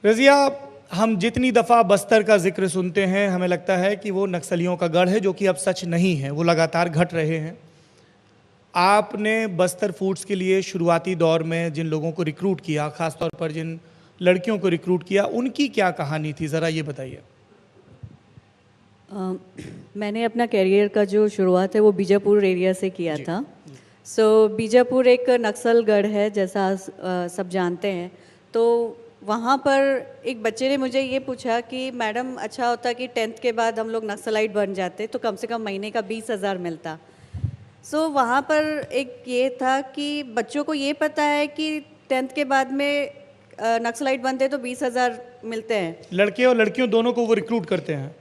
रज़िया, हम जितनी दफ़ा बस्तर का जिक्र सुनते हैं हमें लगता है कि वो नक्सलियों का गढ़ है, जो कि अब सच नहीं है, वो लगातार घट रहे हैं। आपने बस्तर फूड्स के लिए शुरुआती दौर में जिन लोगों को रिक्रूट किया, ख़ासतौर पर जिन लड़कियों को रिक्रूट किया, उनकी क्या कहानी थी, ज़रा ये बताइए। मैंने अपना करियर का जो शुरुआत है वो बीजापुर एरिया से किया था। बीजापुर एक नक्सल गढ़ है, जैसा सब जानते हैं। तो वहाँ पर एक बच्चे ने मुझे ये पूछा कि मैडम, अच्छा होता कि 10th के बाद हम लोग नक्सलाइट बन जाते तो कम से कम महीने का 20,000 मिलता। वहाँ पर एक ये था कि बच्चों को ये पता है कि 10th के बाद में नक्सलाइट बनते तो 20,000 मिलते हैं। लड़के और लड़कियों दोनों को वो रिक्रूट करते हैं,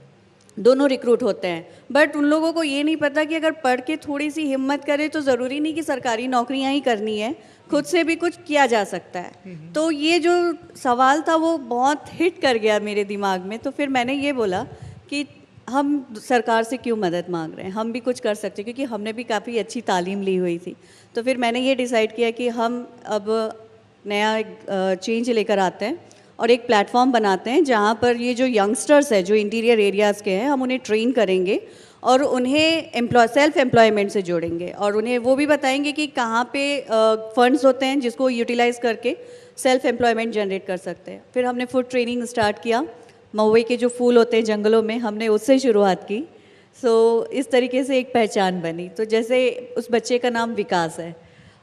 दोनों रिक्रूट होते हैं, बट उन लोगों को ये नहीं पता कि अगर पढ़ के थोड़ी सी हिम्मत करे तो ज़रूरी नहीं कि सरकारी नौकरियां ही करनी है, खुद से भी कुछ किया जा सकता है। तो ये जो सवाल था वो बहुत हिट कर गया मेरे दिमाग में। तो फिर मैंने ये बोला कि हम सरकार से क्यों मदद मांग रहे हैं, हम भी कुछ कर सकते हैं, क्योंकि हमने भी काफ़ी अच्छी तालीम ली हुई थी। तो फिर मैंने ये डिसाइड किया कि हम अब नया एक चेंज लेकर आते हैं और एक प्लेटफॉर्म बनाते हैं जहाँ पर ये जो यंगस्टर्स हैं जो इंटीरियर एरियाज़ के हैं, हम उन्हें ट्रेन करेंगे और उन्हें सेल्फ एम्प्लॉयमेंट से जोड़ेंगे और उन्हें वो भी बताएंगे कि कहाँ पे फंड्स होते हैं जिसको यूटिलाइज़ करके सेल्फ एम्प्लॉयमेंट जनरेट कर सकते हैं। फिर हमने फूड ट्रेनिंग स्टार्ट किया। महुए के जो फूल होते हैं जंगलों में, हमने उससे शुरुआत की। इस तरीके से एक पहचान बनी। तो जैसे उस बच्चे का नाम विकास है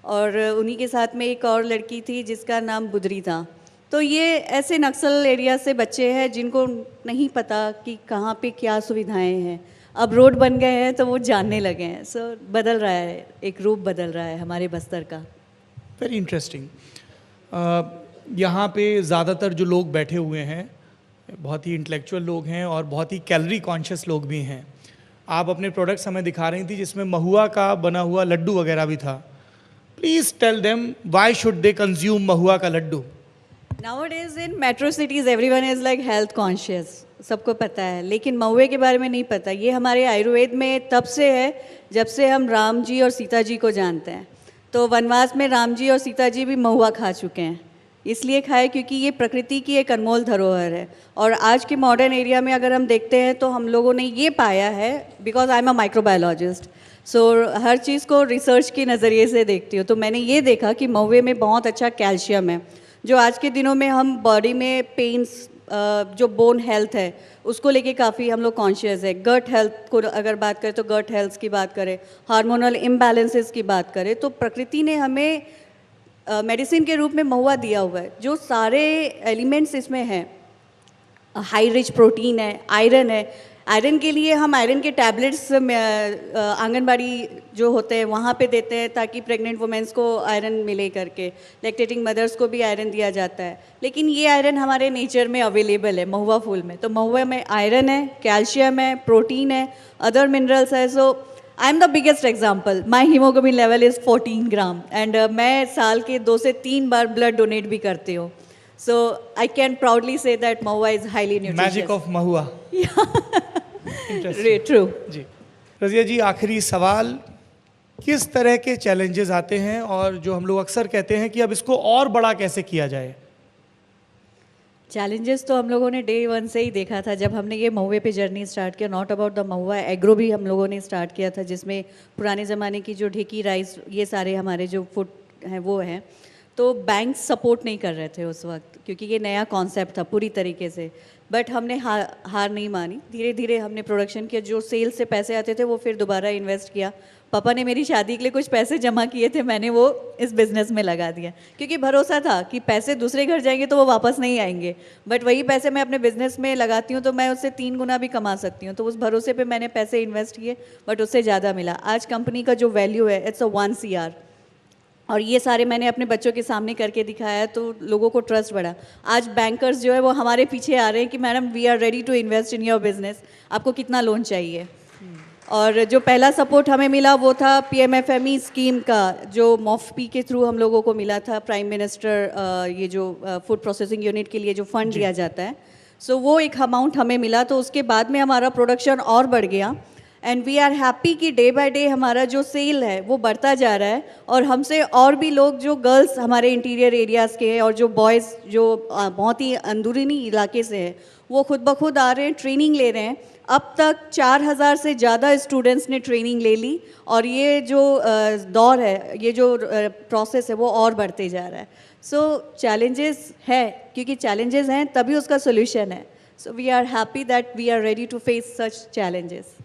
और उन्हीं के साथ में एक और लड़की थी जिसका नाम बुदरी था। तो ये ऐसे नक्सल एरिया से बच्चे हैं जिनको नहीं पता कि कहाँ पे क्या सुविधाएं हैं। अब रोड बन गए हैं तो वो जानने लगे हैं। बदल रहा है, एक रूप बदल रहा है हमारे बस्तर का। Very interesting. यहाँ पे ज़्यादातर जो लोग बैठे हुए हैं बहुत ही इंटेलेक्चुअल लोग हैं और बहुत ही कैलोरी कॉन्शियस लोग भी हैं। आप अपने प्रोडक्ट्स हमें दिखा रही थी जिसमें महुआ का बना हुआ लड्डू वगैरह भी था। Please tell them why should they consume mahua का laddu. Nowadays in metro cities everyone is like health conscious, सबको पता है, लेकिन महुए के बारे में नहीं पता। ये हमारे आयुर्वेद में तब से है जब से हम राम जी और सीता जी को जानते हैं। तो वनवास में राम जी और सीता जी भी महुआ खा चुके हैं, इसलिए खाए क्योंकि ये प्रकृति की एक अनमोल धरोहर है। और आज के मॉडर्न एरिया में अगर हम देखते हैं तो हम लोगों ने ये पाया है, because I am a microbiologist, हर चीज़ को रिसर्च के नज़रिए से देखती हूँ। तो मैंने ये देखा कि महुए में बहुत अच्छा कैल्शियम है, जो आज के दिनों में हम बॉडी में पेन्स, जो बोन हेल्थ है उसको लेके काफ़ी हम लोग कॉन्शियस है। गट हेल्थ को अगर बात करें तो गट हेल्थ की बात करें, हार्मोनल इम्बैलेंसेस की बात करें, तो प्रकृति ने हमें मेडिसिन के रूप में महुआ दिया हुआ है। जो सारे एलिमेंट्स इसमें हैं, हाई रिच प्रोटीन है, आयरन है। आयरन के लिए हम आयरन के टैबलेट्स आंगनबाड़ी जो होते हैं वहाँ पे देते हैं ताकि प्रेग्नेंट वुमेंस को आयरन मिले करके। लैक्टेटिंग मदर्स को भी आयरन दिया जाता है, लेकिन ये आयरन हमारे नेचर में अवेलेबल है महुआ फूल में। तो महुआ में आयरन है, कैल्शियम है, प्रोटीन है, अदर मिनरल्स है। I am the biggest example. My haemoglobin level is 14 gram and मैं साल के 2 से 3 बार ब्लड डोनेट भी करती हूँ। I can proudly say that mahua is highly nutritious. Magic of Mahua. True. जी रज़िया जी, आखिरी सवाल, किस तरह के चैलेंजेस आते हैं और जो हम लोग अक्सर कहते हैं कि अब इसको और बड़ा कैसे किया जाए? चैलेंजेस तो हम लोगों ने डे 1 से ही देखा था जब हमने ये महुए पे जर्नी स्टार्ट किया। Not about the Mahua, agro भी हम लोगों ने स्टार्ट किया था, जिसमें पुराने ज़माने की जो ढेकी राइस, ये सारे हमारे जो फूड हैं वो हैं। तो बैंक सपोर्ट नहीं कर रहे थे उस वक्त, क्योंकि ये नया कॉन्सेप्ट था पूरी तरीके से। बट हमने हार नहीं मानी, धीरे धीरे हमने प्रोडक्शन किया। जो सेल्स से पैसे आते थे वो फिर दोबारा इन्वेस्ट किया। पापा ने मेरी शादी के लिए कुछ पैसे जमा किए थे, मैंने वो इस बिज़नेस में लगा दिया, क्योंकि भरोसा था कि पैसे दूसरे घर जाएंगे तो वो वापस नहीं आएंगे, बट वही पैसे मैं अपने बिज़नेस में लगाती हूँ तो मैं उससे 3 गुना भी कमा सकती हूँ। तो उस भरोसे पे मैंने पैसे इन्वेस्ट किए, बट उससे ज़्यादा मिला। आज कंपनी का जो वैल्यू है इट्स अ 1 CR, और ये सारे मैंने अपने बच्चों के सामने करके दिखाया, तो लोगों को ट्रस्ट बढ़ा। आज बैंकर्स जो है वो हमारे पीछे आ रहे हैं कि madam we are ready to invest in your business, आपको कितना लोन चाहिए। और जो पहला सपोर्ट हमें मिला वो था PMFME स्कीम का, जो MOFP के थ्रू हम लोगों को मिला था। प्राइम मिनिस्टर ये जो फूड प्रोसेसिंग यूनिट के लिए जो फंड दिया जाता है, वो एक अमाउंट हमें मिला। तो उसके बाद में हमारा प्रोडक्शन और बढ़ गया एंड वी आर हैप्पी कि डे बाय डे हमारा जो सेल है वो बढ़ता जा रहा है, और हमसे और भी लोग जो गर्ल्स हमारे इंटीरियर एरियाज़ के हैं और जो बॉयज़ जो बहुत ही अंदरूनी इलाके से हैं, वो खुद ब खुद आ रहे हैं, ट्रेनिंग ले रहे हैं। अब तक 4000 से ज़्यादा स्टूडेंट्स ने ट्रेनिंग ले ली, और ये जो दौर है, ये जो प्रोसेस है वो और बढ़ते जा रहा है। सो चैलेंजेस है, क्योंकि चैलेंजेस हैं तभी उसका सोल्यूशन है। So we are happy that we are ready to face such challenges.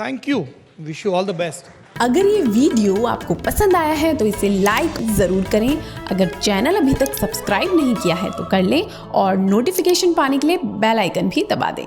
Thank you, wish you all the best. अगर ये वीडियो आपको पसंद आया है तो इसे लाइक ज़रूर करें। अगर चैनल अभी तक सब्सक्राइब नहीं किया है तो कर लें, और नोटिफिकेशन पाने के लिए बेल आइकन भी दबा दें।